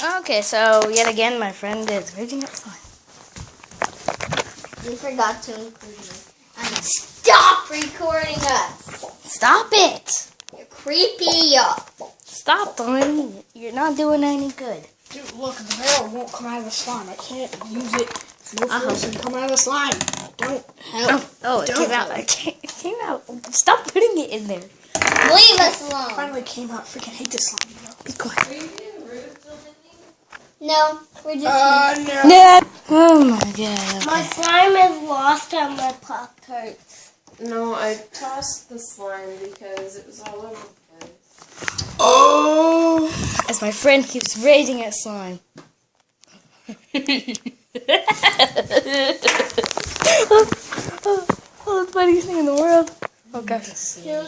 Okay, so yet again, my friend is raging up slime. You forgot to include me. And stop recording us. Stop it! You're creepy. Stop already. You're not doing any good. Dude, look, the barrel won't come out of the slime. I can't use it. No force and come out of the slime. Don't help. Oh, it Don't. came out. It came out. Stop putting it in there. Leave us alone. Finally came out. Freaking hate this slime. Be quiet. No, we're just. No. Yeah. Oh my god. My slime is lost and my pop hurts. No, I tossed the slime because it was all over the place. Oh. As my friend keeps raging at slime. Oh, the funniest thing in the world. Oh gosh. The slime.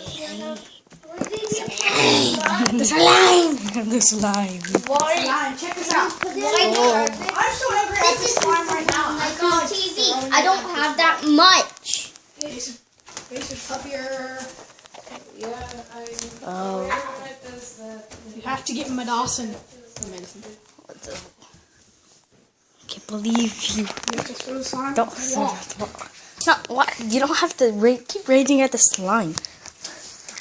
The slime. Slime, check this out. Why I'm so angry at this slime right now. like on TV? I don't have that much. Basic up here. Yeah, I Oh. read this that You have to get Madawson medicine. What the? I can't believe you. You have to throw the slime. Don't. No, what? You don't have to keep raging at the slime.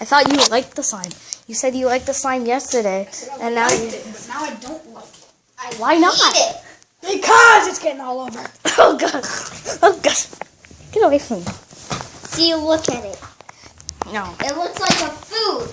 I thought you liked the slime. You said you liked the slime yesterday, and now you. But now I don't like it. Why not? Eat it. Because it's getting all over. Oh god! Oh gosh! Get away from me! See, look at it. No. It looks like a food.